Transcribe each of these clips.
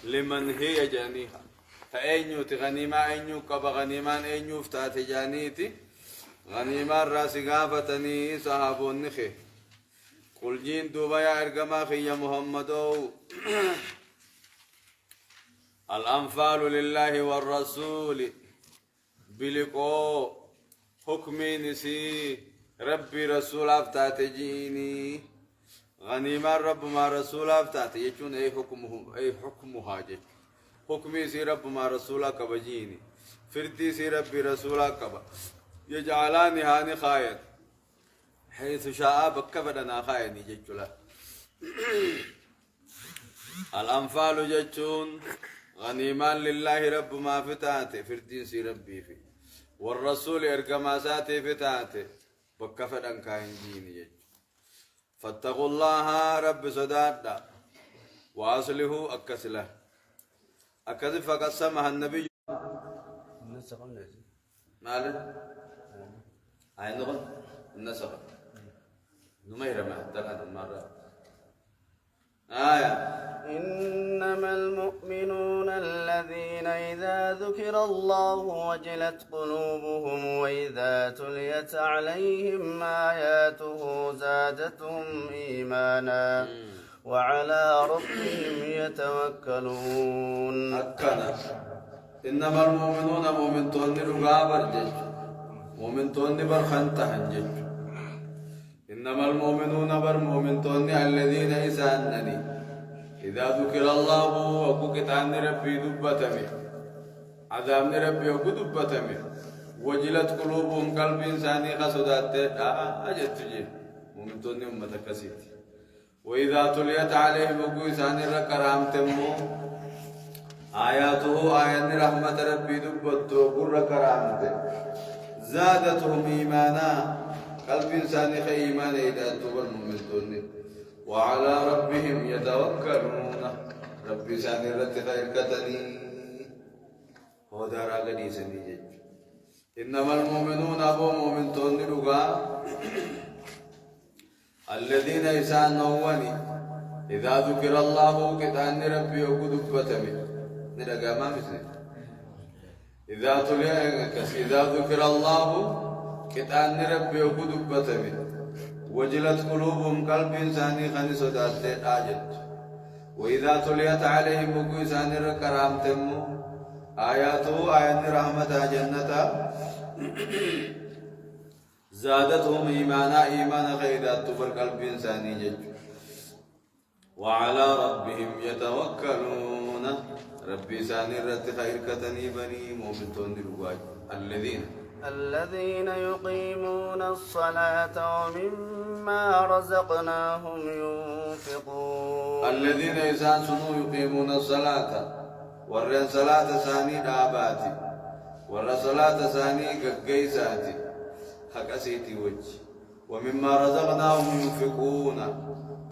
لمن هي جانيها فأينيو تغنيما أينيو كبا غنيمان أينيو فتات جانيتي غنيما راس غافتني صحابون نخي قل جين دوبا يا إرقما خي محمدو الأنفال لله والرسول بلقو حكمي نسي ربي رسول أفتات جيني غنيما رب ما رسول أفتات يجون أي حكمها جي حكمي سي رب ما رسولا كبجيني فردي سي ربي رسولا كبا يجعلاني هاني خاين حيث شاء بكبدنا خايني جيجولا الأنفال جيجون غنيما لله رب ما فتاته فردي سي ربي في والرسول إرقما ساتي فتاته بكفدن كاين جيني جيجو فاتقوا الله رب صدادا وأصله أكسله أكذب فقسمها النبي ماله أين نقول النسخ نمير ما دلنا المرة إنما المؤمنون الذين إذا ذكر الله وجلت قلوبهم وإذا تليت عليهم آياته زادتهم إيمانا وعلى ربهم يتوكلون. إنما المؤمنون مؤمن توني رقابر جج مؤمن توني برخنتهن جج إنما المؤمنون بر مؤمن توني الذين إسانني إذا ذكر الله وكتان ربي دبتمي عذاب ربي وكدبتمي وجلت قلوبهم قلب إنساني خسدات أجت جي مؤمن توني أمتك سيتي وإذا تليت عليهم وكيسان الركرام تمو آياته آيان رحمة ربي دبتو قر كرامته زادتهم إيمانا قلب إنسان خي إيمان إذا توبر ممتون وعلى ربهم يتوكلون ربي إنسان رت خير كتني هو دار أغني سنيج إنما المؤمنون أبو مؤمنون لغا الذين إنسان نواني إذا ذكر الله كتان ربي وكدبتمي نرجع ما مثل إذا ذكر الله كتان ربي وكدبتمي وجلت قلوبهم قلب إنساني خنس ودات آجت وإذا تليت عليهم وكيسان الكرام تمو آياته آيات رحمة جنة زادتهم إيمانا خيرات تبر قلب إنساني جج وعلى ربهم يتوكلون ربي ساني رت خير كتني بني مؤمنون دلواج الذين يقيمون الصلاة ومما رزقناهم ينفقون الذين إذا سنوا يقيمون الصلاة ورن صلاة ساني داباتي ورن صلاة ساني قيساتي حكسيتي وجه ومما رزقناهم ينفقون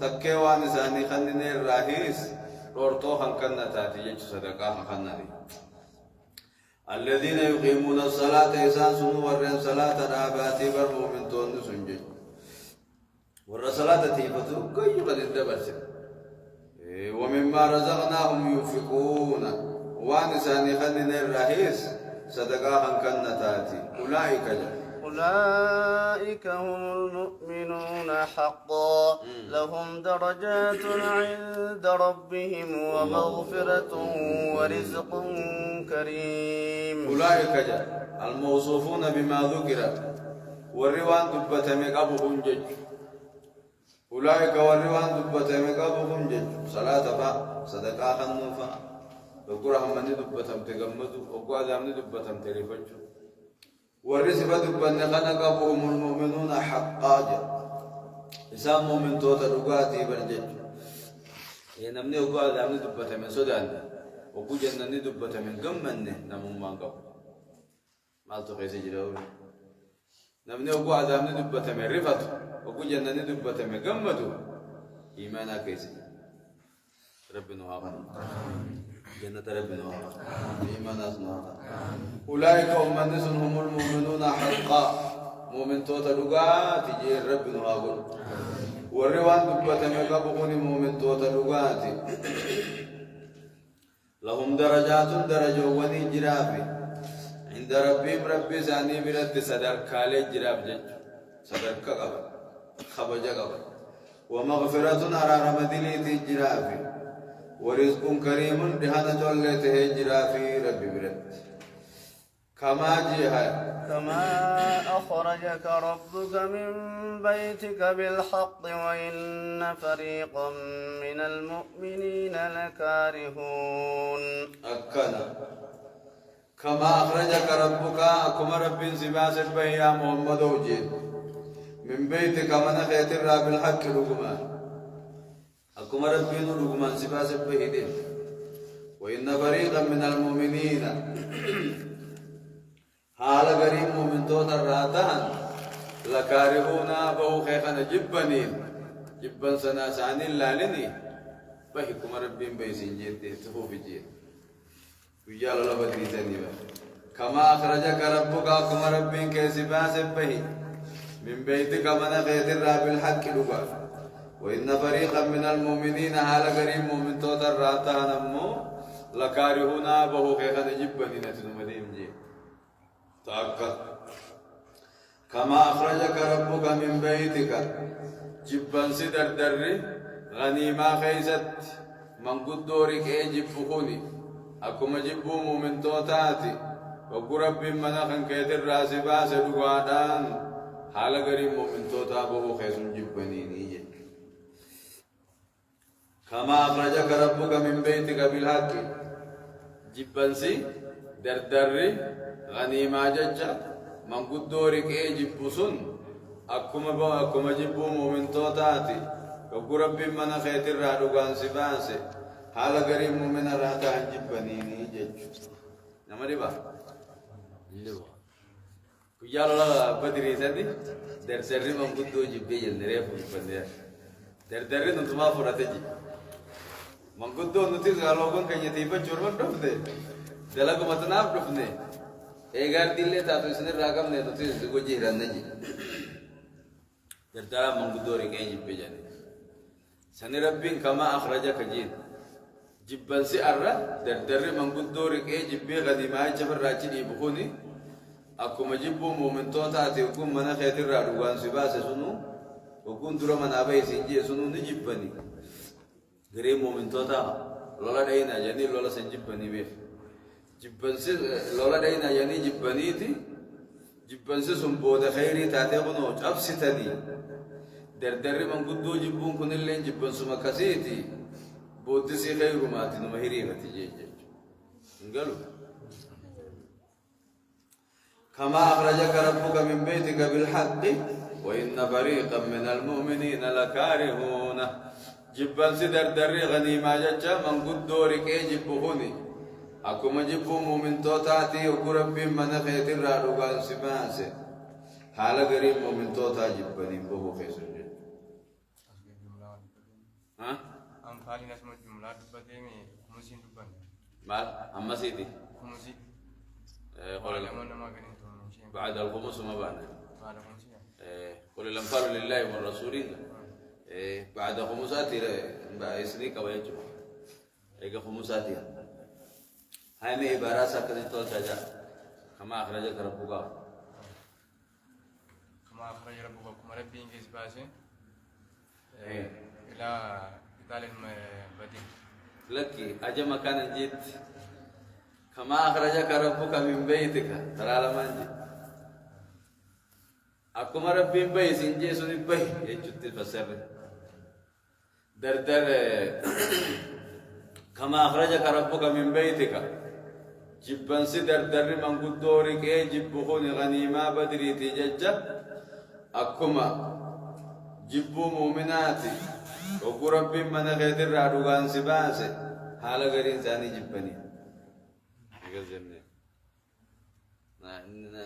تكيوان ساني خنني الراهيس رورتوخن كنتاتي يج صدقاها خنني الذين يقيمون الصلاة إسان سنو ورين صلاة راباتي برمو من تون سنجي ور صلاة تيفتو كي قد اندبرس ومما رزقناهم ينفقون وان ساني خنني الراهيس صدقاها كنتاتي أولئك هم المؤمنون حقا لهم درجات عند ربهم ومغفرة ورزق كريم. أولئك الموصوفون بما ذكر والروان دبت مقابهم جج أولئك والروان دبت مقابهم جج صلاة فا صدقاء خنوفا وقرهم من دبتهم تقمدوا وقوة من دبتهم تريفجوا والرزق دبن خنقهم المؤمنون حقا إسام مؤمن توتا رقاتي برجج نمني وقوة من دبتهم من سودان وقو جنني دبتهم من قمني نمون مانقب مالتو قيسي جراوي نمني وقوة من دبتهم من رفت وقو جنني دبتهم من قمتو إيمانا قيسي ربنا هاقنا جنة ربنا إيمان أسماء أولئك هم المؤمنون حقا مؤمن توتا لغات جير ربنا هاقنا والروان دبت مقابقون مؤمن توتا لغات لهم درجات درجة وني جرافي عند ربهم ربي زاني برد صدر كالي جراف جج صدر كقبر خبجة قبر ومغفرة أرار مدليتي جرافي ورزق كريم دهنا جولته جرافي ربي برد كما جهة كما أخرجك ربك من بيتك بالحق وإن فريقا من المؤمنين لكارهون أكنا كما أخرجك ربك كما رب سباس يا محمد وجيد من بيتك من خيت الراب الحق لكما أكما ربي لكما سباس بهدين وإن فريقا من المؤمنين حال غريم مؤمن توتر راتان لكارهون بو خيخنا جبا سنا ساني لالني بهكم ربي بيسين جيت تفوف جيت ويا الله بدري ثاني كما أخرجك ربك كما ربي كسباس به من بيتك من غيت الراب الحق لبا وإن فريقا من المؤمنين حال غريم مؤمن توتر راتان أمو لكارهون بو خيخنا جبا نتنمدين جيت تأكد كما أخرجك ربك من بيتك جبان سدر در غنيمة خيزت من قدورك جبخوني أكما جبو مؤمن توتاتي وقرب من خن كيتر راسي باس دقادان حال قريب مؤمن توتابه خيز جبنيني كما أخرجك ربك من بيتك بالحق جبان سي در غنيمة ججا من قدورك جبسون أكما جبو مؤمن توتاتي وقرب من خيت الرادوغان سباسي حال قريب مؤمن راتا جبنيني جج نمري با اللوا كيال الله بدري سدي در من قدو جبي جندري فبندر در نتما فراتجي من قدو نتيز غالوغن كنيتيبا جورمن دفده دلقو متناف دفده एगार दिल्ले तातो इसने रागम ने तो तीस को जी रंदे जी जरता मंगुदोरी के जिब्बे जाने सने रब्बिन कमा अखराजा कजीन जिब्बन से अर्रा दर मंगुदोरी के जिब्बे गदीमाय जबर राची दी बुखोनी आपको मजिब्बो मोमेंटो ताते हुकुम मना खैतिर राडुगान सिबा से सुनो हुकुम दुरो मनाबे सिंजे सुनो नि जिब्बनी गरे मोमेंटो ता लोला देना जानी लोला से जिब्बनी बे جبنسي لولا دينا يعني جبنيتي جبنسي سنبود خيري تاتي بنوج أبسطني در من قدو جبون كن اللين جبنسو مكسيتي بودسي خير ماتي نمهري غتي قالوا كما أخرجك ربك من بيتك بالحق وإن فريقا من المؤمنين لكارهون جبنسي در غنيمة ججا من قدو ركي جبهوني أكما جبو مؤمن توتاتي وقرب من خيط الرادوغان سباسي حال قريب مؤمن توتا جبني بوهو خيسر جد ها؟ أمثالي نسمة جملة دبتيني خمسين دبان مال أما سيدي خمسين قول بعد الخمس ما بانا بعد خمسين قل الأنفال لله والرسول بعد خمساتي بأسني كويجو إيجا خمساتي هاي में इबारत सकते तो चाचा कमा अखराज करबुगा कमा अखराज करबुगा कुमार बीइंग इस बासे इला इतालियन में बदी लकी अज मकान जीत कमा अखराज करबुगा من بيتك ترى لمن جي أكمل ربي بي سنجي سني بي يجت الفسر در كما أخرجك ربك من بيتك جبن در من قدورك جبخون غنيمة بدري تججة أكما جبو مؤمناتي وقرب من غير رادوغان سباسي حالا غير إنساني جبني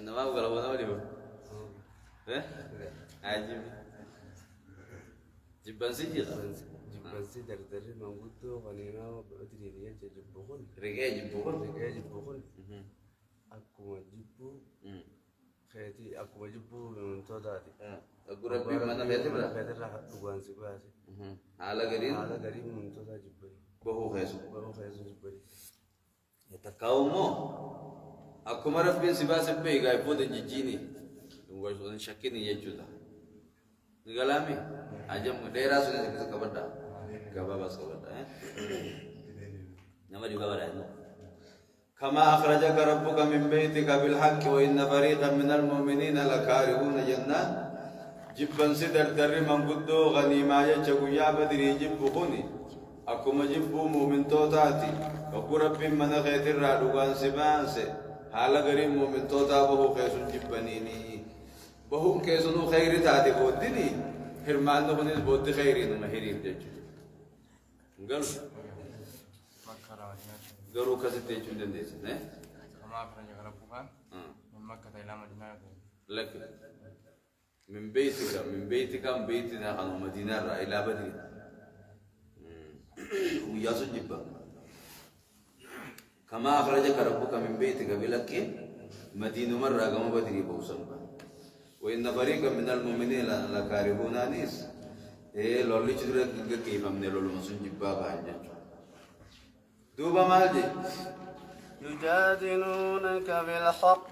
نمام قلبنا ولي بو عجيب جبن سجي جبنسي در منقطو غنيمة بدري تججة جبخون رجع جبخون أكو جبو خيتي أكو جبو من توداتي أقول ربي mana betul lah betul lah dugaan sih ala garin من تودا جبري bahu khesu جبري يتكاومو أكو مربين سباس بيجا يفوت الجيني وقول شكيني يجودا نقولامي أجمع ديرا سنة كبردا كبابا كبردا نما juga berani كما أخرجك ربك من بيتك بالحق وإن فريقا من المؤمنين لكارهون جنة جبن سدر در من قدو غنيما يجب يا بدري جب خوني أكما جب مؤمن توتاتي وكو رب من خيط الرادوغان سبانسي حالا غريم مؤمن توتا بهو خيسون جبنيني بهو كيسونو خير تاتي بودني هرمان نخونيس بود خيرين مهرين جيجو قال قالوا كذا تيجون دنديس نه كما أخرج ربك من مكة إلى مدينة لك من بيتك بيتنا عن مدينة إلى بدر وياسو جبا كما أخرجك ربك من بيتك بلك مدينة مرة كما بدر بوسم وإن فريقا من المؤمنين لكارهون أنيس إيه لولي شدرك كيف من لولو مسون جبا بانجا دوبا مالجي يجادلونك بالحق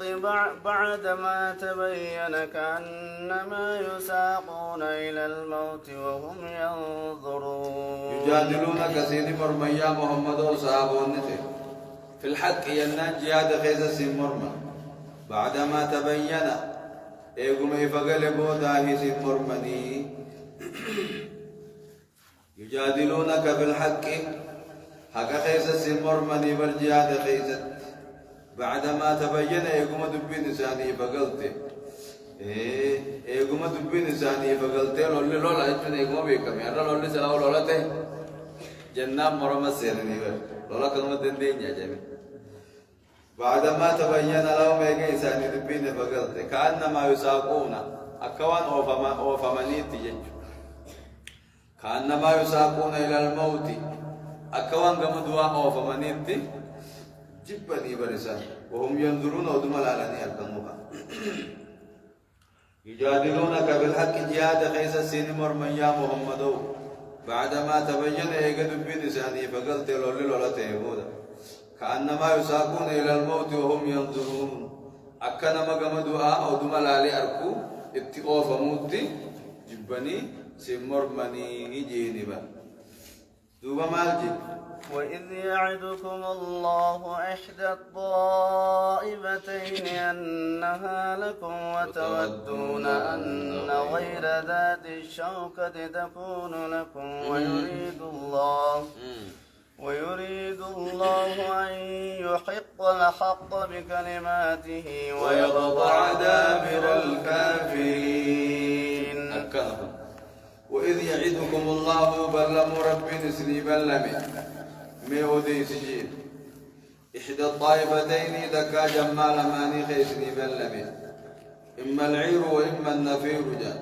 بعدما تبين كأنما يساقون إلى الموت وهم ينظرون يجادلونك سيدي مرمى محمد وصحابه في الحق ينان جهاد خيز سين مرمى بعدما تبين ايقوم يفقل بوداه سين مرمني يجادلونك بالحق حق خيس السمر مني بالجهاد خيست بعدما تبين ايقوم دبين لساني فقلت ايقوم دبين لساني فقلت لولي لولا اجن ايقوم بيكم يارا لولي سلاو لولا ته جناب مرمى سيرني لولا كلمة دين يا جميع بعدما تبين لهم ايقوم لساني دبين فقلت كأنما يساقون أكوان أوفمنيت يجو كأنما يساقون إلى الموت أكوان قم دعاء وفمنيت جبني برسان وهم ينظرون ودم العلاني الكموها يجادلونك بالحق جهاد خيس السين مرمى يا محمد بعدما تبين ايقد بلساني فقلت لولي لولا تيبودا كأنما يساقون إلى الموت وهم ينظرون أكنما قم دعاء ودم العلي أركو اتقوا فموتي جبني سمرمني جينبا دوبا مالجي وإذ يعدكم الله إحدى الطائفتين أنها لكم وتودون أن غير ذات الشوكة تكون لكم ويريد الله أن يحق الحق بكلماته ويقطع دابر الكافرين وإذ يعدكم الله بلم ربي نسلي بلمي ميودي سجيل إحدى الطائفتين دكا جمال ماني خيسني بلمي إما العير وإما النفير جا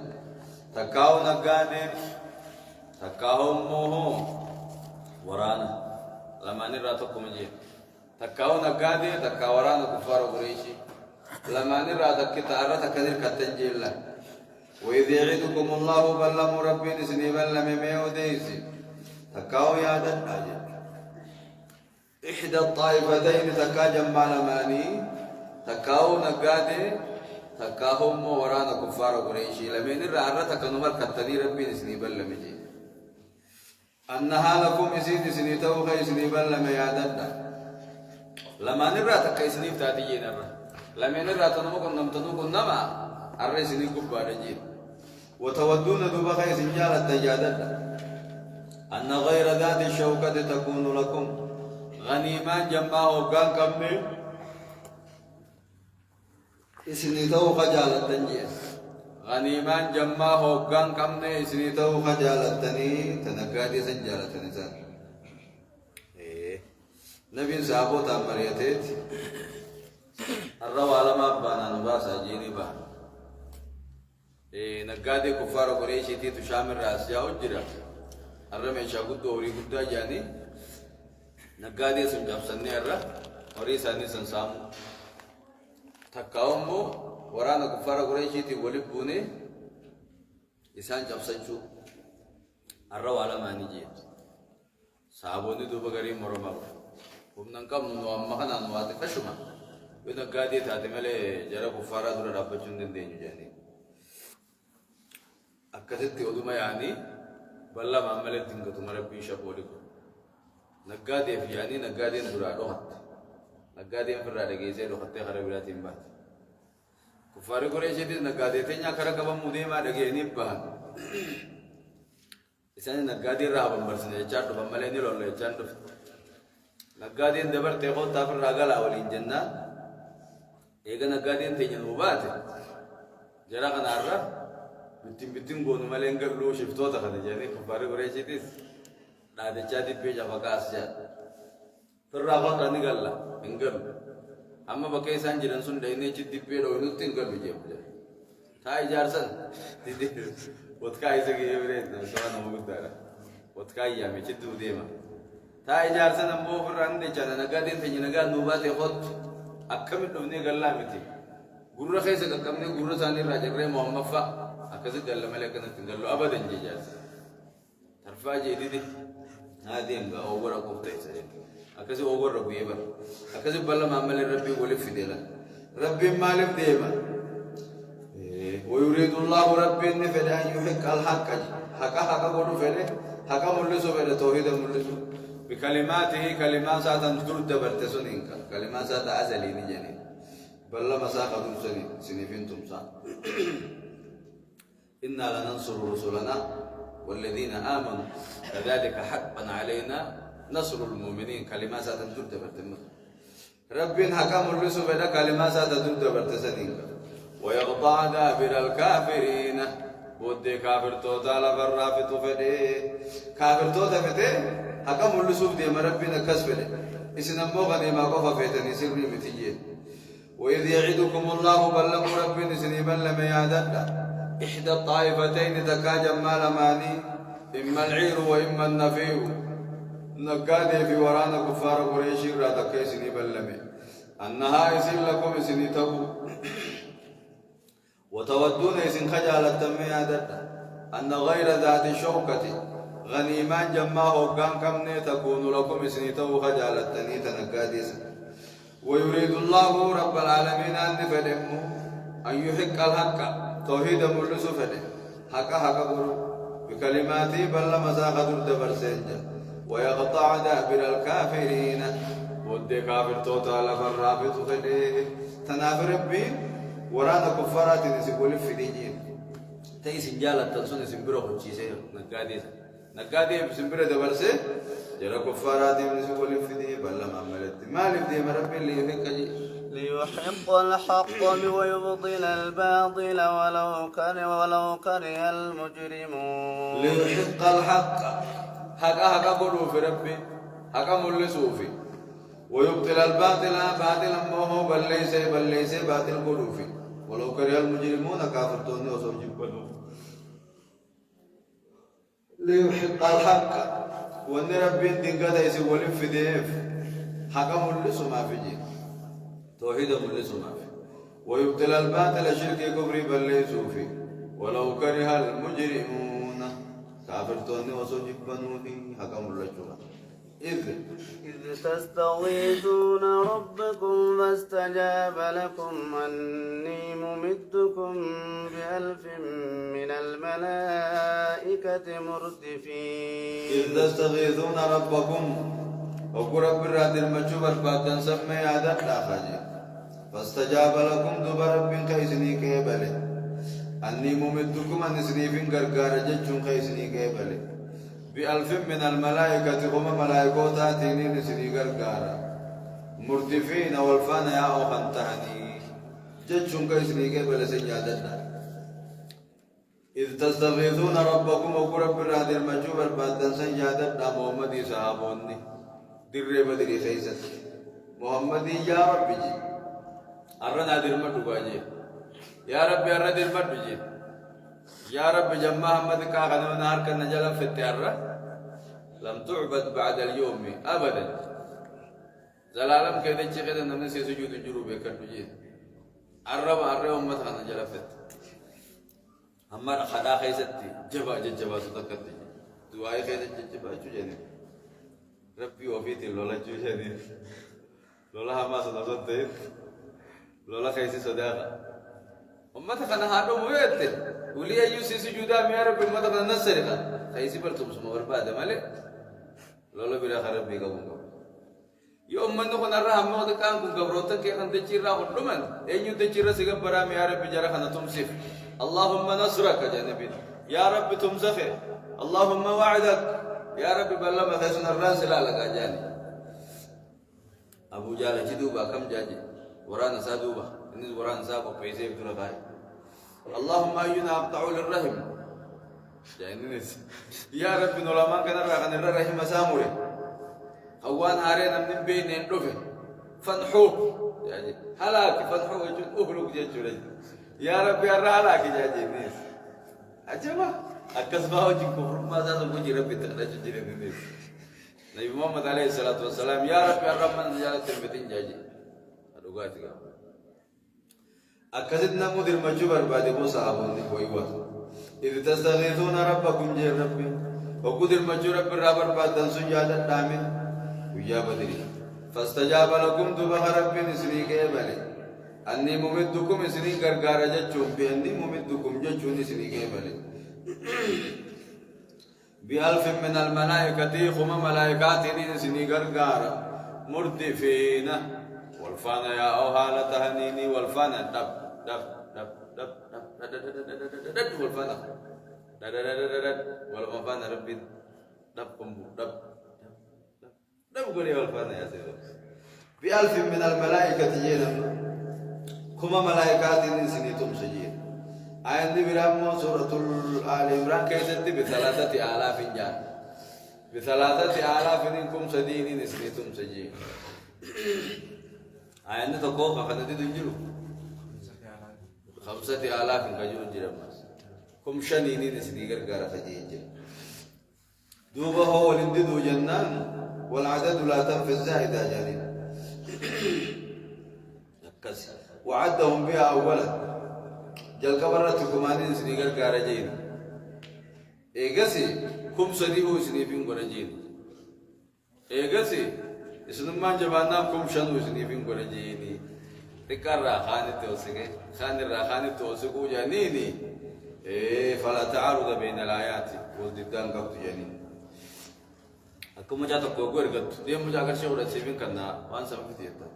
تكاو نقاني تكاو موهو ورانا لما نراتكم جيل تكاو نقاني تكاو ورانا كفار قريشي لما نراتك تعرتك ذلك التنجيل لك وإذ يعدكم الله بلم ربي نسني بلم ميو ديسي تكاو يا دجاج إحدى الطائفتين تكا جمال ماني تكاو نقادي تكاهم ورانا كفار قريشي لمن الرعرة تكنمر كتني ربي نسني بلم جي أنها لكم إسيد سني توقع سني بلم يا دجاج لما نرى تكا سني فتاتي نرى لمن الرعرة تنمكن نمتنوكن نما الرسني كبار جي وتودون دوبا خيس جالة تجادل أن غير ذات الشوكة تكون لكم غنيمان جمعه وقان كمي إسني توق جالة تنجيس غنيمان جمعه وقان كمي إسني توق جالة تني تنقادي سنجالة تنسان نبي صاحبه تامريتت الروا لما بانا نباسا جيني بانا نقادي كفار قريشي تي تشامل راس جاو جرا الرمي شاقود دوري قد جاني نقادي سنجاب سني الرا وري ساني سنسامو تكاومو ورانا كفار قريشي تي ولب بوني إسان جاب سنشو الروا على ما نجي صحابوني دوبا غريم مرمى ومن كم نوام مخنا نوات كشما وإذا قادي تاتملي جرى كفارة دور رابطون دين جاني أكدت تودما يعني بلا ما عملت تنقطع مربي شابوليكو نقادي في يعني نقادي دور روحت نقادي في الرادة جيزة روحت خرابيلات إمبات كفار قريش دي نقادي تنيا خرا كبا موديما دغيني بان إساني نقادي رابا مرسنة جار دبا مليني لولا جان دف نقادي دبر تيخو تافر راغال أولين جنة إيغا نقادي تنيا نوبات جرا خنارا بتين غونو ملين غلو شفتو تخدي جاني كفار قريش دي نادي جادي بيجا فقاس جات ترابا كاني غلا انغل أما بكي سانجيران سون دايني جدي بيرو نوتين غل بيجيب تاي جارسن دي وتكاي زغي يبرين سوانا مغدارا وتكاي يامي جدو ديما تاي جارسن امبو فران دي جانا نغادين تني نغا نوبات يخوت اكمل دوني غلا متي غورا خيس ككمني غورا ساني راجغري محمد فا اكز غل ملكن تنغلو ابدا جيجاس ترفا جيدي دي هادين با اوغرا كوفتاي سري أكذا أوغر ربي يبر أكذا بلا ما عمل ربي ولف في ديلا ربي مالف ديما ويريد الله ربي إن فلا يحق الحق حقا قولوا فله حقا ملسو فله توحيد ملسو بكلماته كلمات ساعة ترد برتسونين كلمات ساعة أزلي نجاني بلا مساقة سنفين تمسا إنا لننصر رسلنا والذين آمنوا كذلك حقا علينا نصر المؤمنين كلمات ستدور دبرتم ربين حكم الرسل بدا كلمات ستدور دبرتسنين ويقطع دابر الكافرين بود كافر توتا لفرافت فدي كافر توتا فدي حكم الرسل دي مربنا كسبل اسنمو غنيما قف فيتني سري متيجين وإذ يعدكم الله بلغ ربنا سنيبا لما يعدد إحدى الطائفتين تكاجا مال ماني إما العير وإما النفير نقادي في ورانا كفار قريش راتا كيسني بلمي أنها يسير لكم يسني تبو وتودون يسن خجالة تمي عدد أن غير ذات الشوكة غنيمان جماه وقام كم تكون لكم يسني تبو خجالة تنيت نقادي ويريد الله رب العالمين أن فلمه أن يحق الحق توحيد ملسو فله حق قرو بكلماتي بل مساقة الدبر سيجا ويقطع دابر الكافرين ود كافر توتا لفرافت فدي تنافر ربي ورانا كفارات نسيقول في ديجين تاي سنجالة تنسون سنبرو خجيسي نقادي سنبرو دبرسي جرى كفارات نسيقول في دي بلا ما عملت مالف دي مربي اللي يفك ليحق الحق ويبطل الباطل ولو كره المجرمون ليحق الحق حقا قولوا في ربي حقا ملسوا في ويبطل الباطل باطلا موه بل ليس باطل قولوا في ولو كره المجرمون كافرتوني وصوم جبنوا ليحق الحق وان ربي دنقا يسي ولف في ديف حقا ملسوا ما في جين توحيد ملسوا ما في ويبطل الباطل شرك كفري بل ليسوا في ولو كره المجرمون كافرتوني وصوجب بنوني حكم الرجوع إذ تستغيثون ربكم فاستجاب لكم أني ممدكم ب1000 من الملائكة مردفين إذ تستغيثون ربكم وقرب الراد المجوب الباطن سمي عدد لا خجي فاستجاب لكم دب رب كيسني كيبله أني ممدكم أن سنيفين غرغار ججون خيسني كيبله ب1000 من الملائكة هم ملائكة تاتيني نسني غرغار مردفين والفان يا أخنتاني ججون خيسني كيبله سنجادنا إذ تستغيثون ربكم وقرب الراد المجوب الباطن سنجادنا محمد صحابوني در بدري خيست محمد يا ربي جي أرنا در مدوجي يا رب المرجي يا رب جمع محمد كاغنا نهار كنا جل في التيارة لم تعبد بعد اليوم أبدا زلالم كذا كذا نمن سيسجود الجروب يكتوجي الرب أمة خنا جل في أما خدا خيستي جبا تذكرتي دعاء خيست جبا تجيني ربي وفيت لولا جوجاني لولا حماس نصدت لولا خيسي صداقة أمتك أنا هادو مويت ولي أيوسي سجودا يا رب أمتك أنا نسرقة خيسي برتم سمو بربادة مالي لولا بلا خرب بيك أبوك يوم من نكون الرحم ما كان كون قبروتك كي أنت تشيرا كلمن أينو تشيرا سيجا برام يا رب جرا خنا تمسف اللهم نصرك جنبي يا رب تمسخ اللهم وعدك يا رب بلا ما تسن الراس لا لك جاني أبو جال جدوبا كم جاجي ورانا سادوبا إني ورانا ساقو بيسي بترغاي اللهم أينا أقطعوا للرحم جاني يا رب نلما كان الرحم الرحم ساموري أوان هارين من بين الرفه فنحوه يعني هلاك فنحوه يجون أهلك جيجوري يا رب يا هلاك جاجي نيس أجمع أكسبه جين كفر ما زاد بوجي ربي تخرج جيري نيس نبي محمد عليه الصلاة والسلام يا رب يا رب من زيادة تربتين جاجي أدوغاتي أكسدنا مدير مجبر بعد موسى أبوني كويوات إذ تستغيثون ربكم جير ربي وقدر مجبر برابر بعد سجادة دامين ويا بدري فاستجاب لكم دبها رب نسري كيبالي أني ممدكم نسري غرغارة جتشون بأني ممدكم جتشون نسري كيبالي بألف من الملائكة خم ملائكات نسري غرغارة مردفين والفانا يا أوهالة تهنيني والفانا دب دب دب دب دب دب والفانا دب دب دب دب والفانا ربي دب قنبو دب دب قولي والفانا يا سيدي بألف من الملائكة جينا كما ملائكات نسني تمسجين آية برامو سورة آل عمران كيست بثلاثة آلاف جان بثلاثة آلاف منكم سدين نسني تمسجين آية تقوم خندي تنجلو 5000 كجون جرماس كم شنين نسني غرغرة خجيج دوبه هو لندو جنان والعدد لا تنفي الزائدة جانين وعدهم بها أولا جل كبرت كمانين سني غرغرة جين إيغسي كم سديه سني فين غرجين إيغسي اسنمان جبانا كم شنو سني فين غرجين تكرر خانة توسكه خانة توسكو جانيني فلا تعارض بين الآيات والددان قبط جانين أكو مجاتا كوغور قد دي مجاكر شغل سيبين كنا وان سمك تيتا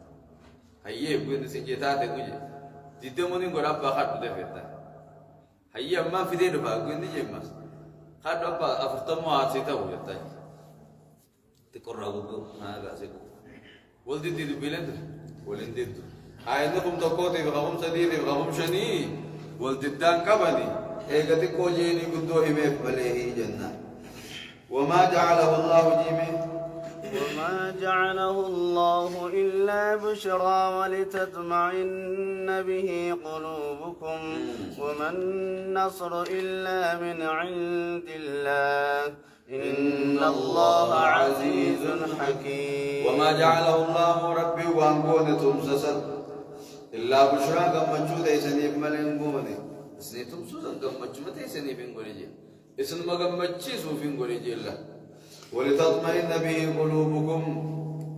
هيا بوين سنجيتا تنجي جدو منين قراب باخات بده فيتا هيا ما في دي ربا قوين دي جمس خاد ربا أفرطمو آتسيتا وجتا تقرر قدو هذا سيكو والدي دي بيلند ولين دي آينكم تقوتي بغم سديدي بغم شني والددان كبني إيغتي كوجيني قدو هميف بليه جنة وما جعله الله جيمي وما جعله الله إلا بشرى ولتطمئن به قلوبكم وما النصر إلا من عند الله إن الله عزيز حكيم وما جعله الله ربي وانقوني تمسسل إلا بشرى كم مجود إيسانيب ملين قوني إسني تمسسل كم مجود إيسانيب قوني إسن مغم مجيسو فين قوني الله ولتطمئن به قلوبكم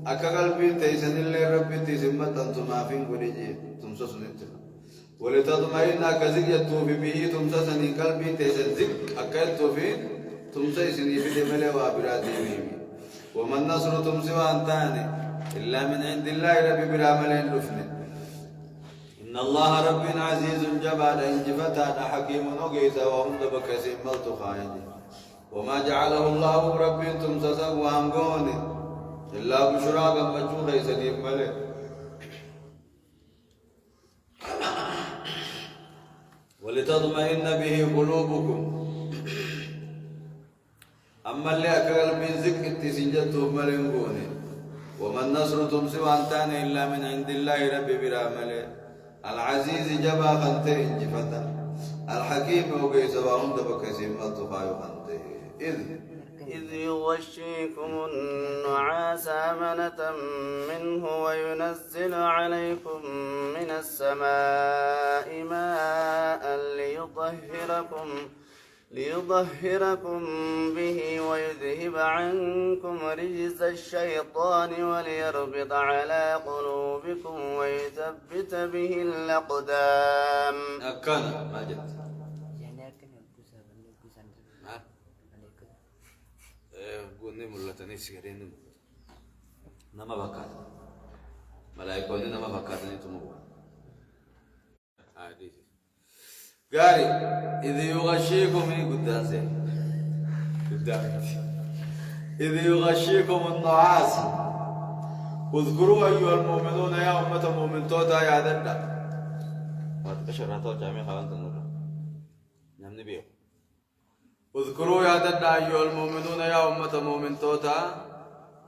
أكا قلبي تيسن اللي ربي تيسمت أنتما فين قوني تمسسل انتما ولتطمئن أكا زك يتوفي به تمسسني قلبي تيسن زك أكا يتوفين تمسي سني في دمله وابراتي وما النصر تمسي وانتاني إلا من عند الله ربي براملين لفن إن الله رب عزيز جبال انجفتا حكيم نقيسا وهم دبكسي ملتو خائن وما جعله الله ربي تمسسا وانقوني إلا بشرى قمجو خيسني ملك ولتطمئن به قلوبكم أما اللي أكل من ذكر تسجدته ملنقوني وما النصر تمسي وانتان إلا من عند الله ربي برامله العزيز جبا خنته انجفتا الحكيم وقيس وهم دبكسي ملتقايو خنته إذ يغشيكم النعاس أمنة منه وينزل عليكم من السماء ماء ليطهركم به ويذهب عنكم رجز الشيطان وليربط على قلوبكم ويثبت به الأقدام. أكنا ما جت قلني ملتني سيرين نما بكات ملايكوني نما بكاتني تمو عادي قاري إذ يغشيكم قدام إذ يغشيكم النعاس اذكروا أيها المؤمنون يا أمة المؤمن توتا يا ددا ما تكشرها جامع خوان تنور نعم نبيه اذكروا يا ددا أيها المؤمنون يا أمة المؤمن توتا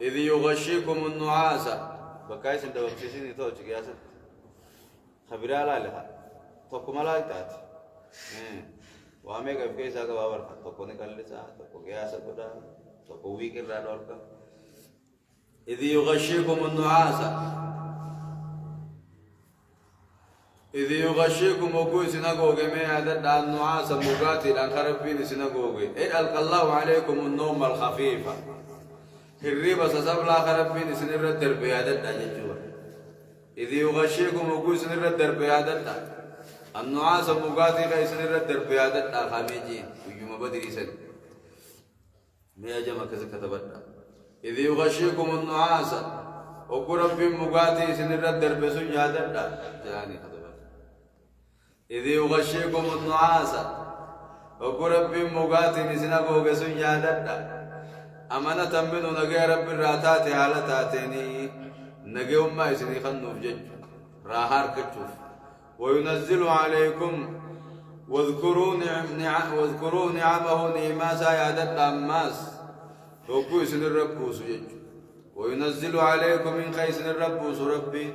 إذ يغشيكم النعاس بكايس انت وبسيسين توجي يا سد خبرا لا لها توكم لا تات وامي كيف كيسا كبابر توكو نكالسا توكو كياسا كدا توكو ويكر رادوركا إذ يغشيكم النعاس إذ يغشيكم وكوي سنقوغي مي عدد النعاس المقاتل عن خربين سنقوغي إذ ألقى الله عليكم النوم الخفيفة الريبة سسبلا خربين سنر الدربي عدد أججوا إذ يغشيكم وكوي سنر الدربي عدد النعاس المقاتل سنر الدربي عدد خاميجين ويوم بدري سن مي أجمع كذا كتبت إذ يغشيكم النعاس وقرب مقاتل سنر الدربي سن عدد جاني إذ يغشيكم النعاس وقرب مقاتل سنقوغ سنجادة أمانة منه نقي رب الراتات حالتاتيني نقي أمة إسني خنوف جج راهار كتشوف وينزل عليكم واذكروا نعمه نعما سيادة أماس وكو إسن الرب سجج وينزل عليكم من خيس الرب ربي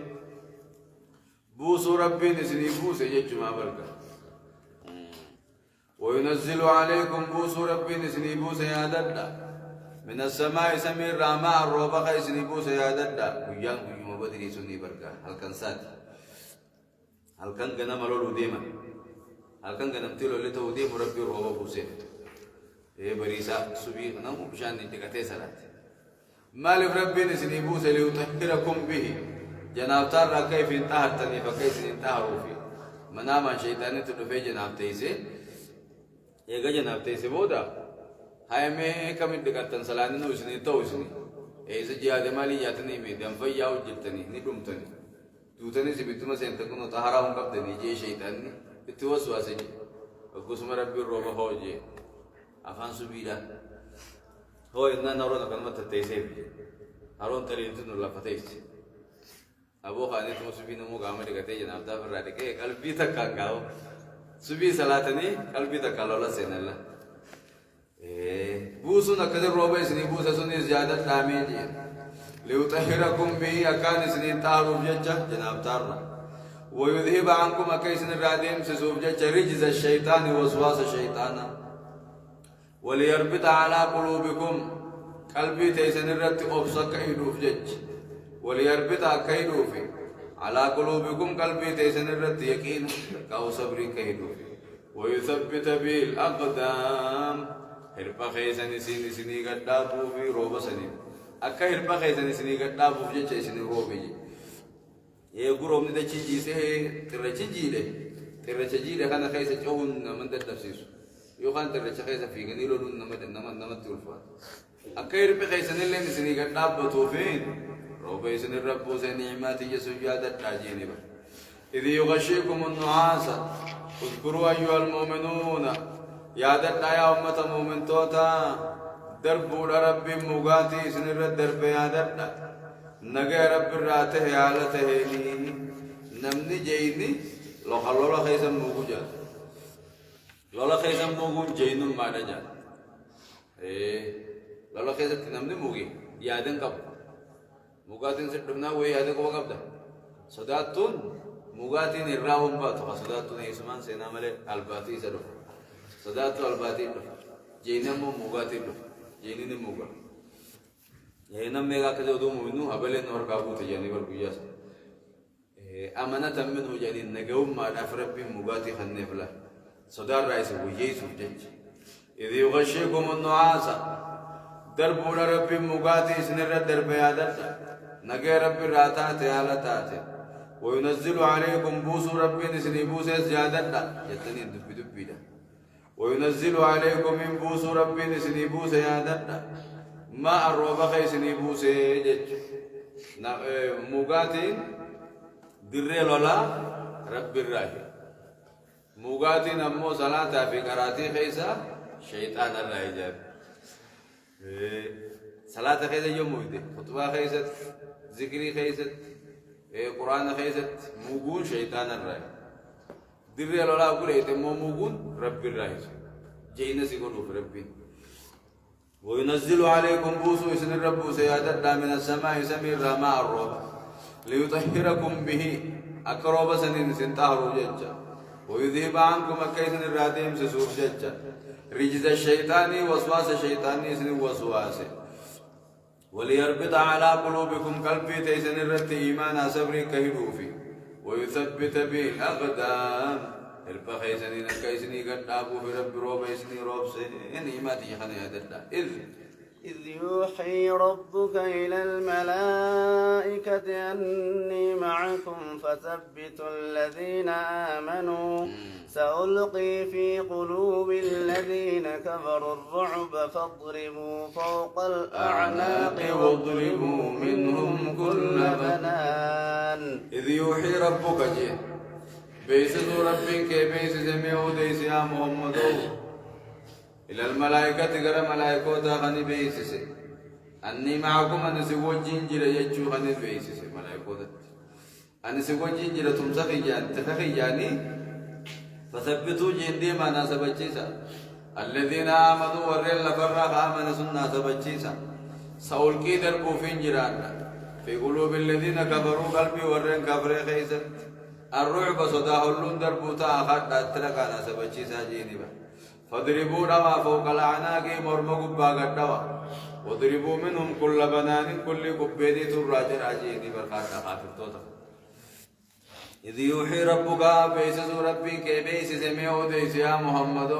بوسو ربي نسني بوس يجج ما بركة وينزل عليكم بوسو ربي نسني بوس يا ددا من السماء سمير راما الروبا خيسني بوس يا ددا ويان ويوم بدري سني بركة هل كان سات هل كان جنا ملول وديما هل كان جنا متلو لتو وديم ربي الروبا بوسه إيه بريسا سبي نمو بشان نتكتة سلات مالك ربي نسني بوس ليطهركم به جناب ترى كيف انتهتني فكيف انتهوا في منام شيطان تدفع جناب تيسي يجا جناب تيسي بودا هاي مي كم دكتن سلاني نوسني توسني إيش جهاد مالي جاتني مي دم فيا وجبتني ندوم تني توتني سبيتما سنتكون تهراهم كبتني جي شيطاني اتوس واسجي وقسم ربي الروبا هوجي أفان سبيلا هو إننا نورنا كلمة تيسي هارون تريدون الله فتيسي أبو خالد مسبين مو قام دكتة جناب دا فرادك قلبي تكاكاو سبي صلاتني قلبي تكالو لا سنلا بوسو نكدر روبا سني بوسا سني زيادة داميجي ليطهركم به أكان سني تعرف ججة جناب تارنا ويذهب عنكم أكيسن الراديم سسوف ججة رجز الشيطان وسواس الشيطان وليربط على قلوبكم قلبي تيسن الرد أبصك إيدوف جج وليربط كيدوفي على قلوبكم قلبي تيسن الرد يقين كاو صبري كيدوفي ويثبت به الأقدام هربا خيسن سني قدابو في روبا سنين أكا هربا خيسن سني قدابو في جيش سني روبي يقولون من تجي سه ترجي له ترجي له كان خيس جون من التفسير يوخان ترجي خيس في غني لون نمت تلفا أكا هربا خيسن اللي سني قدابو توفين روبي سن الرب نعمات يسجادة تاجيني إذ يغشيكم النعاس اذكروا أيها المؤمنون يا دتا يا أمة مؤمن توتا درب رب مغاتي سن الدرب يا دتا نجا رب راته حالته نمني جيني لو خلولا خيسم موجا لولا خيسم موجون جينم ما نجا لولا خيسم نمني موجي يا دن كب مغاتين سدمنا وي هذا كم قبضة صداتون مغاتين الراهم باتوا صداتون يسمان سينا مله الباتي سدو صداتو الباتي جينم مغاتين جينين مغا جينم ميغا كذا دو منو هبلين نور كابو تجاني بربياس أمانة منه جاني نجوم ما نفرب بمغاتي خنّفلا صدار رئيس ويجي سوجج إذ يغشيكم النعاس دربون رب مقاتي سنر درب يادت نقي رب راتات يالتات وينزل عليكم بوس رب نسني بوس زيادت يتني دب دب ده وينزل عليكم من بوس رب نسني بوس يادت ما الروب خيسني بوس جج مقاتي دريل ولا رب الراهي مقاتي نمو صلاة في قراتي خيسا شيطان الله يجاب صلاة خيسة يوم مويدة خطبة خيسة ذكري خيسة قرآن خيسة موجون شيطان الرأي دري الله أقول إتمو موجون رب الرأي جينا سيقولوا في ربي وينزل عليكم بوسو إسن الرب سيادة من السماء سمير رماء الروح ليطهركم به أقرب سنين سنتهروا ججا ويذهب عنكم كيسن الراديم سسوف ججا رجز الشيطان وسواس الشيطان سن وسواسه وليربط على قلوبكم قلبي تيسن الرت إيمان صبري كهروفي ويثبت به الأقدام البخيسنين كيسني قد أبو في رب روب يسني روب سن إيماتي خني هذا إذ يوحي ربك إلى الملائكة أني معكم فثبتوا الذين آمنوا سألقي في قلوب الذين كفروا الرعب فاضربوا فوق الأعناق واضربوا منهم كل بنان إذ يوحي ربك جيه بيسس ربك بيس سميع ديس يا محمد إلى الملائكة قرى ملائكة خني بيسس أني معكم أن سوجين جرى يجو خني بيسس ملائكة أن سوجين جرى تمسخي جان تخخي جاني فثبتوا جندي ما ناسبتشيسا الذين آمنوا ورّل فرّق آمن سنة سبتشيسا سألقي دربوا في جيران في قلوب الذين كفروا قلبي ورّن كفر خيسا الرعب صداه اللون دربوا تأخذ أترك ناسبتشيسا جيني با فاضربوا دوا فوق الأعناق مرمقوا باقت دوا واضربوا منهم كل بنان كل قبيدي تراجر عجيني برخات خافر توتا إذ يوحي ربك بيسس ربك بيسس ميو ديس يا محمد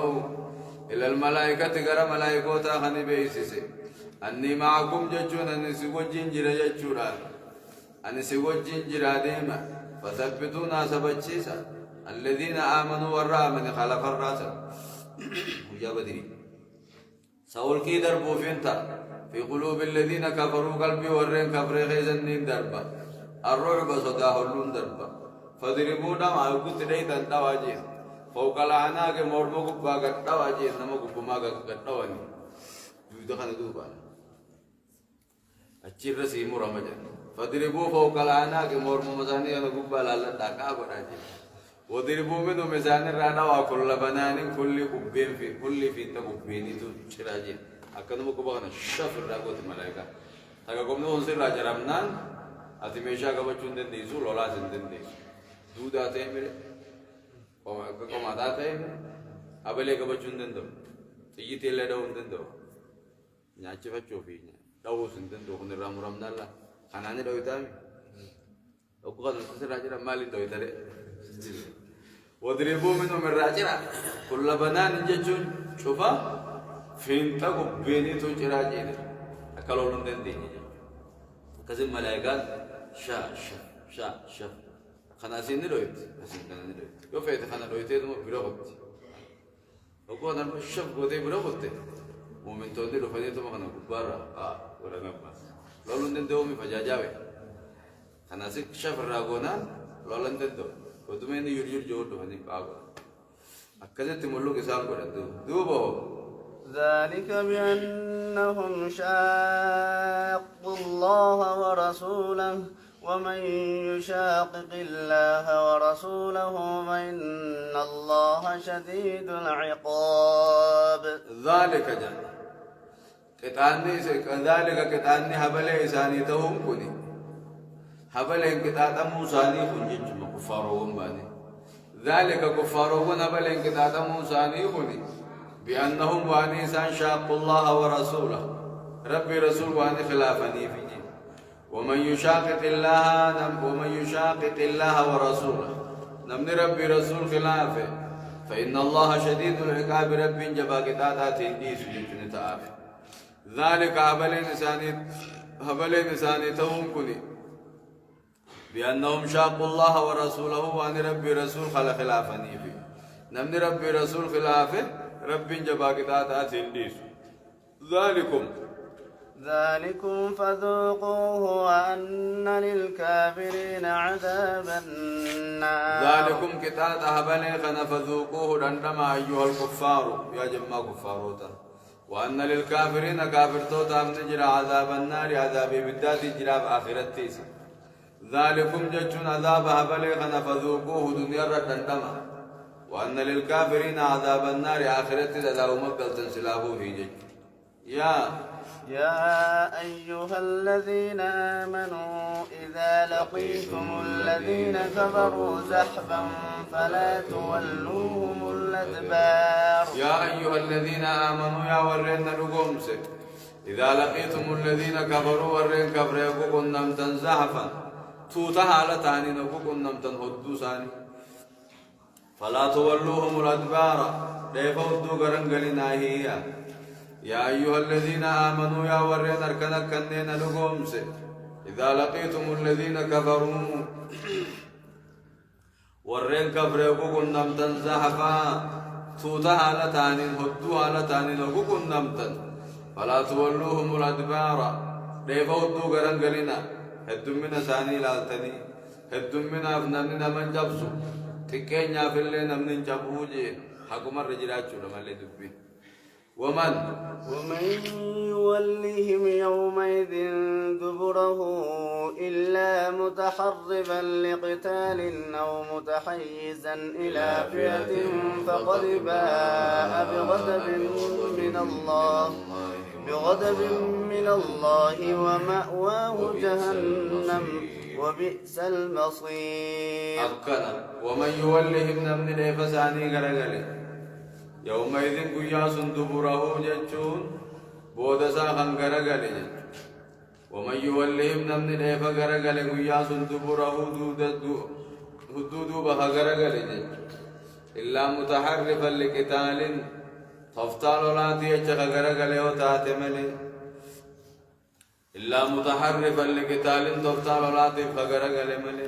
إلى الملائكة قرى ملائكة خني بيسس أني معكم ججون أني سيوجين جرى ججورا أني سيوجين جرى ديما فثبتوا ناس بجيسا الذين آمنوا والرامن خلف الراس يا بدري سألقي دربوا فينتا في قلوب الذين كفروا قلبي ورين كفر خيزنين دربا الرعب صداه اللون دربا فضربوا دم أقول تريد أن تواجه فوق العناق مرمو باقت تواجه نمو كما قد تواني يدخل دوبا أشير سيمو رمجان فضربوا فوق العناق مرمو مزاني أنا قبال الله داكا براجه وضربوا منه مزان الرانا وكل بنان كل قبين في كل في تقبين تشراجه أكنو كبارنا شفر راقوت ملاika تاكم نو سر راجا رمنان أتميشا كبچون دين ديسو لولا زندين ديسو दूध आते हैं मेरे कम आते हैं अब ले कब चुंदन दो तो ये तेल ले उन दिन दो न्याचे बच्चों भी डाउ सुंदन दो उन्हें राम राम डाला खाना ने डाउ इतामी तो कुछ तो राजा रामाली डाउ इतारे वो द्रिबो में तो मेरा राजा कुल्ला बना निजे चुन चुपा फिंता को बेनी तो चिराजे ने अकल उन दिन देंगे कज़िम मलाइका शा शा शा शा خنا سين رويت سين كنا نرويت يو فايت خنا رويت يدوم بيروت وكو أنا بشوف قدي بيروت ومن تودي لو فديتو ما خنا كبارة ولا نبى لولن تندومي فجاجاوي خنا سيك شاف الراغونا لولن تندو ودومين يوريور جود هني باغو أكذا تملو كسام كرندو دوبو ذلك بأنهم شاقوا الله ورسوله ومن يشاقق الله ورسوله فإن الله شديد العقاب ذلك جل كتاني كذلك كتاني هبل إساني تهم كني هبل إن كتاتا موساني كنجج كفارهم باني ذلك كفارهم هبل إن كتاتا موساني كني بأنهم واني إسان شاقوا الله ورسوله ربي رسول واني خلافني في ومن يشاقق الله ورسوله نمن ربي رسول خلافه فإن الله شديد العقاب رب جبا قطاطات ديس جن تعاف ذلك هبل نساني توم كني بأنهم شاقوا الله ورسوله وأن ربي رسول خلافني في نمن ربي رسول خلافه رب جبا قطاطات ديس ذلكم فذوقوه وأن للكافرين عذاب النار ذلكم كتاب أهبلي خنا فذوقوه رندما أيها الكفار يا جماعة كفاروتا وأن للكافرين كافرتوتا من جرى عذاب النار عذاب بالذات جرى آخرة تيسي ذلكم جتشون عذاب أهبلي خنا فذوقوه دنيا رندما وأن للكافرين عذاب النار آخرة تيسي مقدل تنسلاه في جج يا أيها الذين آمنوا إذا لقيتم الذين كفروا زحفا فلا تولوهم الأدبار يا أيها الذين آمنوا يا ورين نقومس إذا لقيتم الذين كفروا ورين كفر يقوكم نمتن زحفا توتها لتاني نقوكم نمتن هدوساني فلا تولوهم الأدبار ليفوا الدوغرن قلنا هي يا أيها الذين آمنوا يا ورين أركنك كنين لقومس إذا لقيتم الذين كفروا ورين كفر يقوكم نمتن زحفا توتها لتانين هدوها لتانين وقوكم نمتن فلا تولوهم الأدبار ليفوا الدوغرن قلنا هدو من ساني لالتني هدو من أفناننا من جبسو تكين يافل لنا من جبوجي حكم الرجلات شلما اللي دبين ومن يولهم يومئذ دبره إلا متحرفا لقتال أو متحيزا إلى فئة فقد باء بغضب من الله ومأواه جهنم وبئس المصير ومن يولهم من الإفساني قرقله يومئذ قياس دبره جتشون بودسا خنقرقل ومن يولهم نمن الإيف قرقل قياس دبره هدودو بخقرقل إلا متحرفا لقتال تفتال لا تيجخ قرقل وتاتمل إلا متحرفا لقتال تفتال لا تيجخ قرقل مل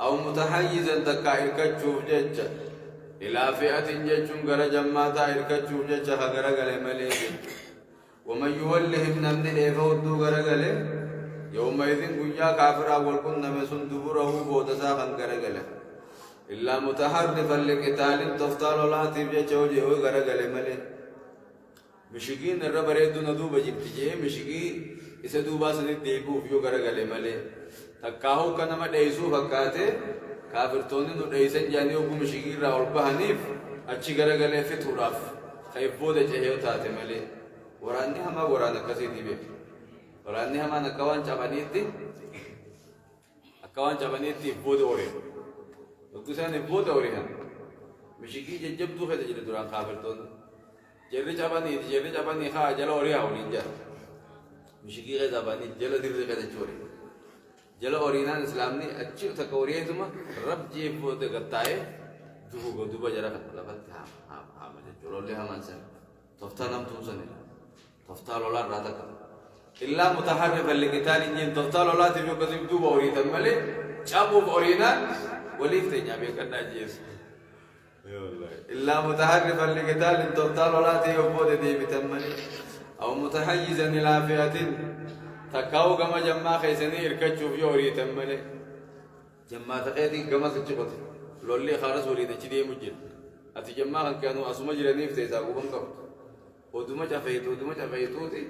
أو متحيزا تكاير كتشوف جتش إلى فئة جتشون غر جماعة إركتشوف جتش خقرقل مليك ومن يولهم نمن الإفودو غرقل يومئذ قيا كافرا والكن نمسن دبره بودسا خنقرقل إلا متحرفا لقتال تفتال لا تيجي جوجي غرقل مليك مشكين الرب ريدو ندوب جبتجي مشكي إسا دوبا سنید دیگو فيو غرقل مليك تکاهو کنما ديسو فكاته كافرتوني نو ديسن جاني وقو مشكين راول بحنيف أچي غرقل فتوراف خيفو دي جهيو تاتي مليك وراني هما ورانا كسيدي بي وراني هما نكوان چابانيتي أكوان چابانيتي بود أوري وكسان بود أوري هم مشكي جب دو خد جل دوران خابرتون جل چاباني خا جل أوري هاولي جل مشكي خد چاباني جل دير خد چوري جل أورينا إسلامني أچي تكوريه ثم رب جيب بود غتاي دو بجرا لفت ها مجھے چلو لے ہمان سے تفتانم توسنه تفتال ولا راتك إلا متحرفا لقتال جن تفتال ولا تبيو كذب دو بوري تملي شابو بورينا وليف تجابي كنا جيس إلا متحرفا لقتال تفتال ولا تبيو بود دي بتملي أو متحيزا إلى فئة تكاو كما جمع خيسني إركتشوف يوري تملي جمع تقيتي كما تجبت لولي خارس وليد تشدي مجد أتجمع كانوا أسمى جرانيف تيساقو بنكم ودوما جافيتوتي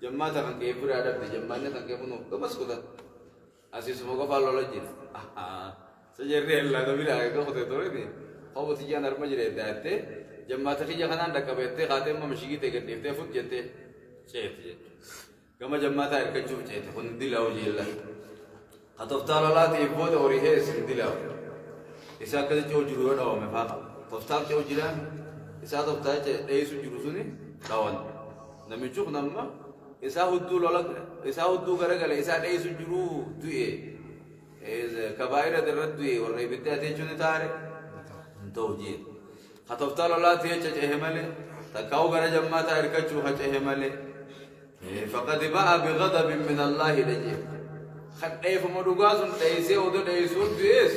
جماعة كان كيف berada di jemaahnya kan كيف نو كمس كذا أسي semoga fallo lagi sejarah lah tapi lah itu kau tahu ini kau betul jangan arma jadi date jemaah tadi jangan anda kabete kate mau mesti kita kerja itu fut jete cet kama jemaah air kecil cet pun dilau jilla atau taala ti bod ori hes dilau isa kade jauh juru ada om apa toftal jauh jiran isa toftal je isu juru suni kawan namijuk nama isa hudu lolak isa hudu gara-gara isa ada isu juru tuye kabaira derrat tuye warna ibtidaat itu ni tarik tauhid خطفتال الله تيجي ملي تكاو غير جماعة إركجوا هجه ملي فقد باء بغضب من الله لجيه خد أيف مدوغاز تيسي ودو تيسون بيس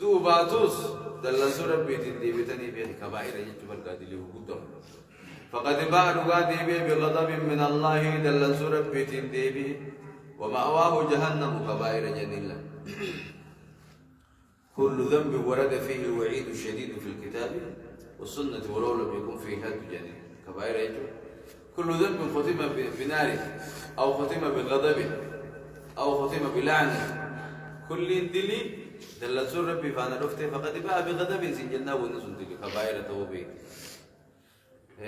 دو باتوس دلنا سورة بيتين دي بيتني بيه كبائر يجوا بالقادلي وقدر فقد باء دوغادي بيه بغضب من الله دلنا سورة بيتين دي بيه ومأواه جهنم كبائر جنيلا كل ذنب ورد فيه الوعيد الشديد في الكتاب والسنة ولو لم يكن فيه هد جنين كبائر يجوا كل ذنب ختم بنار أو ختم بغضب أو ختم بلعنة كل دلي دل سور ربي فانا رفته فقد باء بغضب سجلنا ونسون دلي كبائر توبيت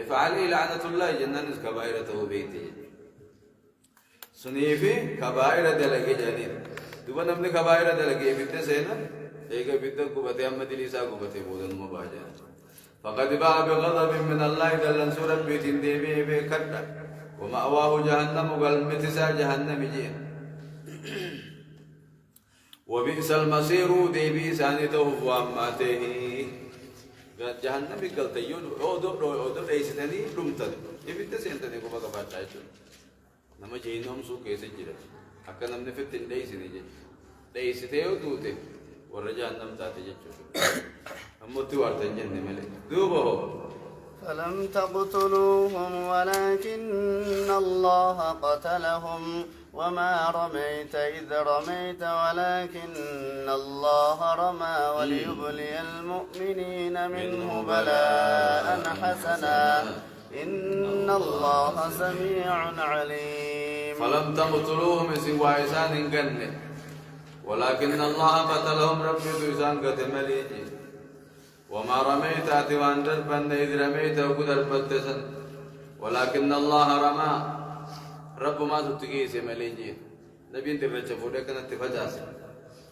فعليه لعنة الله جنان كبائر توبيت سنيفي كبائر دلقي جنين دوبا نمني كبائر دلقي بيت سينا ايغا بيت قبته احمد ليسا قبته بودن مباجا فقد باء بغضب من الله دل سور ربي تندي بي كدا ومأواه جهنم والمتسا جهنم جين وبئس المصير ديبي سانته واماته جهنم قلتيون او دو ايستني دمتد يبت سنتني كو بقى فاتايتو نما جينوم سو كيس جيره اكا نمني فتن ديسني جي ديستيو دوته ورجهنم تاتي جچو امتي وارتن جن ملي دوبو فلم تقتلوهم ولكن الله قتلهم وما رميت إذ رميت ولكن الله رمى وليبلي المؤمنين منه بلاء حسنا إن الله سميع عليم فلم تقتلوهم سوى إسان قنة ولكن الله قتلهم ربي بإسان قتملي وما رميت أتوان دربا إذ رميت وقد البتسن ولكن الله رمى رب ما تتقيس مليجي نبي انت رجع فوده كانت تفجاس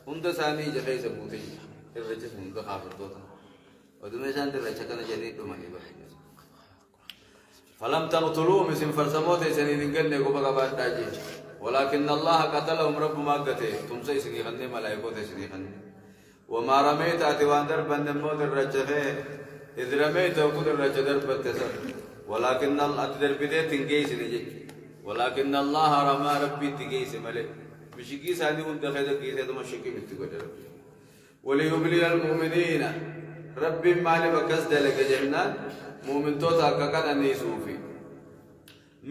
هند ثاني جليس موتي الرجع هند خافر دوتا ودمي سان الرجع كان جديد دوماني بس فلم تقتلوهم اسم فرسموت سنين قلنا كوبا بعد ولكن الله قتلهم رب ما قتل تم سي سني خني ملائكه سني خني وما رميت اتوان دربا نمود الرجع اذ رميت وقد الرجع دربا تسر ولكن الله دربته تنجيس نجي ولكن الله رمى ربي تجيس ملك مشكي سادي ودخل كيسه تو مشكي بتقدر وليبلي المؤمنين ربي مال بكسد لك جنان مؤمن توتا ككن نيسوفي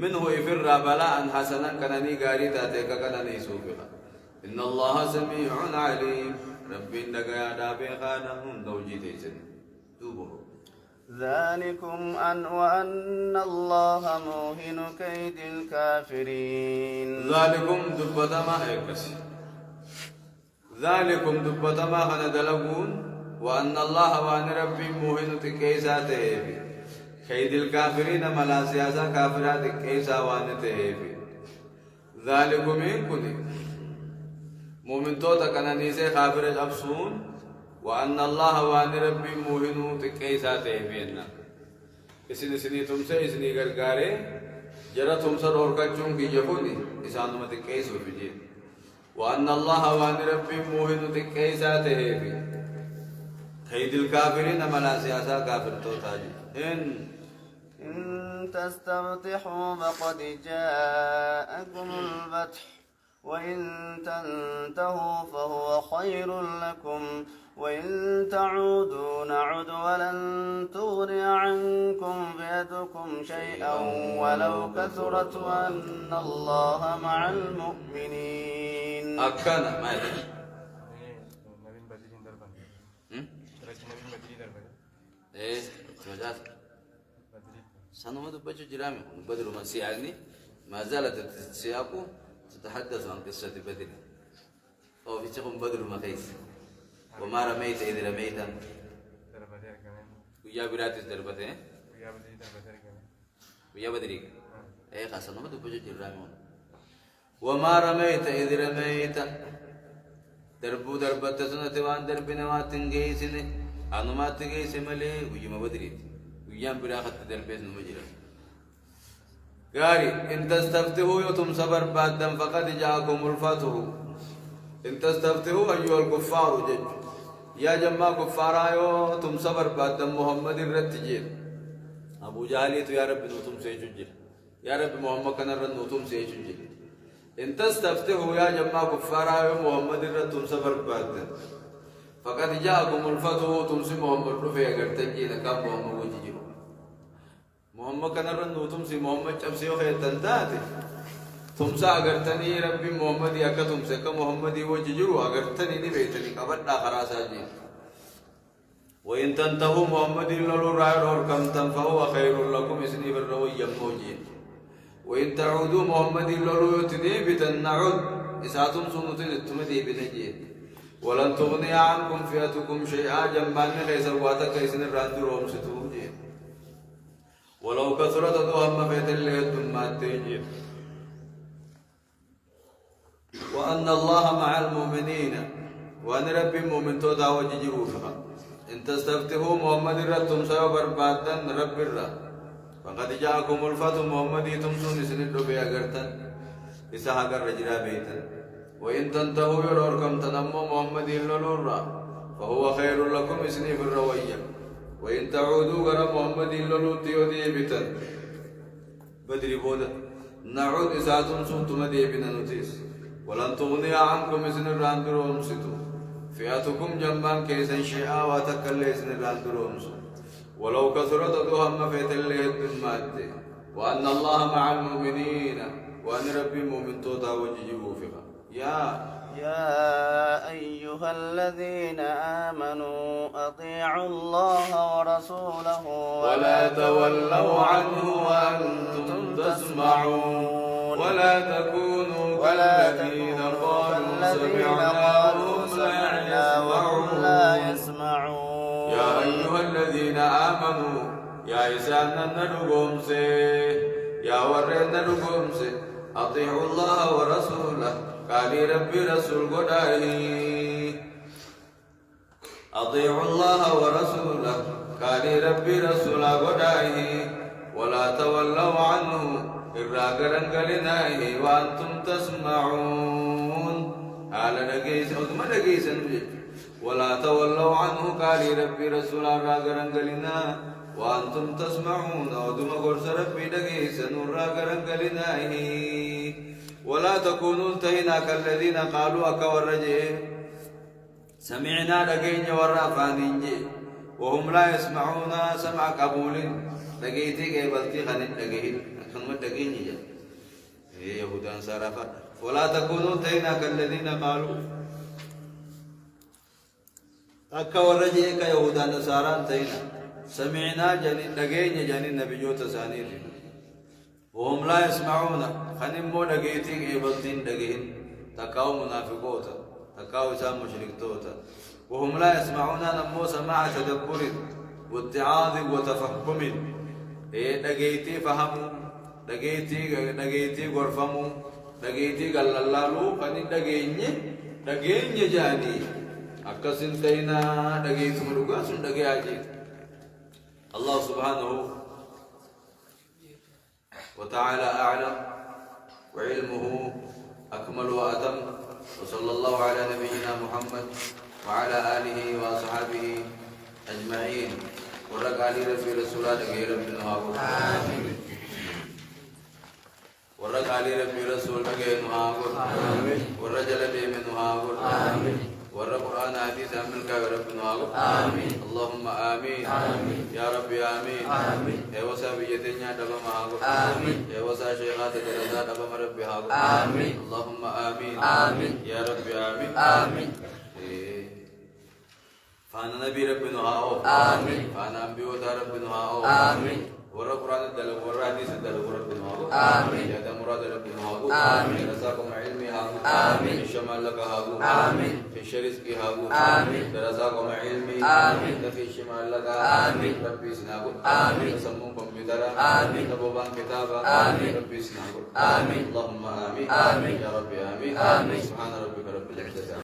منه يفر بلاء حسنا كنني غاري تاتي ككن نيسوفي ان الله سميع عليم ربي دغيا دابي خانهم دوجي تيسن توبو ذلكم وأن الله موهن كيد الكافرين ذلكم دبتما ايكسي ذلكم دبتما خندلقون وأن الله وأن ربي موهن كيساته كيد الكافرين ملا سياسة كافرات كيسا وأن تهيبي ذلكم يكون مؤمن توتا كان نيسي خافر أبسون وأن الله وأن ربي موهن كيساته بينا اسني سني تمسه اسني غرغاري جرا تمسر اور كچون کی جهوني اسانو مت كيس وبيجي وأن الله وأن ربي موهن كيساته بي كيد الكافرين ملا سياسة كافر توتا إن تستفتحوا فقد جاءكم الفتح وإن تنتهوا فهو خير لكم وإن تعودوا نعد ولن تغني عنكم فئتكم شيئا ولو كثرت وأن الله مع المؤمنين. أكنا ما يدري. نبين بدرين دربان. ترى نبين بدرين دربان. إيه توجات. سنو ما تبجو جرامي بدر ما سيعني ما زالت السياق تتحدث عن قصة بدر أو في شيء بدر ما كيس وما رميت إذ رميت ويا برات دربته ويا بدري إيه خاصة ما تبجو جرامي وما رميت إذ رميت دربو دربته سنة وان دربنا ما تنجيسني أنا ما تنجيس ملي ويا ما بدري ويام براخت دربيس نمجرا غاري إن تستفتحوا يتم صبر بعدم فقد جاءكم الفتح إن تستفتحوا أيها الكفار جج يا جماعة كفارا يو تم صبر بعد محمد الرتجين أبو جهل يا رب نوتم سيجوجل يا رب محمد كان نوتم سيجوجل إن تستفتحوا يا جماعة كفارا يو محمد الرتم صبر بعد فقد جاءكم الفتح تمسي محمد رفيع قرتجين كم محمد وجيجل محمد كان نوتم سي محمد شمسي وخير تنتاتي تمسا أغرتني ربي محمد يكا تمسا كمحمد وجيجل أغرتني نبيتني قبل خراسا جين وإن تنتهوا محمد لولو راير كم تنفهوا خير لكم اسني بالروي يموجين وإن تعودوا محمد لولو يتني بتنعود إساتم سنتين التمدي بنجين ولن تغني عنكم فئتكم شيئا جنبان ليس واتك إسن الراندروم ستوجين ولو كثرت دوهم فيت اللي الدمات تيجين وأن الله مع المؤمنين وأن ربي مؤمن تودا وجيجروفها إن تستفتحوا محمد رتم سوى بربادا رب الرا فقد جاءكم الفتح محمد تمسون سند بأغرتا إسحاق الرجل بيتا وإن تنتهوا يروركم تنمو محمد للورا فهو خير لكم اسني في الروية وإن تعودوا غير محمد للوتي ودي بيتا بدري بودا نعود إساتم سنتم دي بنا نتيس ولن تغني عنكم اسن الراندروم ستو فئتكم جنبان كيسن شيئا واتكالي اسن الراندروم ولو كثرت دوهم فيت اللي الدمات وأن الله مع المؤمنين وأن ربي مؤمن توتا وجيجبو فيها يا أيها الذين آمنوا أطيعوا الله ورسوله ولا تولوا عنه وأنتم تسمعون ولا تكونوا كالذين قالوا سمعنا وهم لا يسمعون يا أيها الذين آمنوا يا إسان ندقوم سي يا ورين ندقوم سي أطيعوا الله ورسوله قال ربي رسول قدائي أطيعوا الله ورسوله قال ربي رسول قدائي ولا تولوا عنه إراقرا قلناه وأنتم تسمعون قال نقيس أدم نقيس ولا تولوا عنه قال ربي رسول إراقرا قلناه وأنتم تسمعون أدم قرص ربي نقيس إراقرا قلناه ولا تكونوا انتهينا كالذين قالوا أكورجي سمعنا لقين ورافانين وهم لا يسمعون سمع قبول لقيتي قبلتي خنين لقين خنمت لقين يهودان صرفا ولا تكونوا انتهينا كالذين قالوا أكورجي كيهودان صارا انتهينا سمعنا جنين لقين جنين نبيوت سانير وهم لا يسمعون خنمو لقيتين إبلتين لقين تكاو منافقوتا تكاو إسام مشركتوتا وهم لا يسمعون نمو سماع تدبر واتعاظ وتفهم لقيتي فهموا لقيتي غرفموا لقيتي قللالو خنين لقين جاني أكسن تينا لقيت ملقاس لقياجي الله سبحانه وتعالى أعلم وعلمه أكمل وأتم وصلى الله على نبينا محمد وعلى آله وأصحابه أجمعين ورق علي رسول الله غير من هاقول آمين ورق علي رسول الله غير من هاقول آمين ورجل بي من هاقول آمين ورب قرآن حديث أمن كبير ربنا آمين اللهم آمين آمين يا رب آمين آمين يا وسا بيتنا دبا ماغو آمين يا وسا شيخات درجات دبا مربي هاغو آمين اللهم آمين آمين يا رب آمين آمين فانا نبي ربنا هاو آمين فانا أنبياء ربنا هاو آمين ورب قرآن الدلو ورب حديث الدلو ربنا هاو آمين يا مراد ربنا هاو آمين رزقكم علمي هاو آمين الشمال لك هاو آمين شرزقي هاو آمين رزقكم علمي آمين في الشمال لك آمين ربي سناغو آمين سمون كمبيوتر آمين تبوبان كتابا آمين ربي سناغو آمين اللهم آمين آمين يا ربي آمين آمين سبحان ربك رب العزة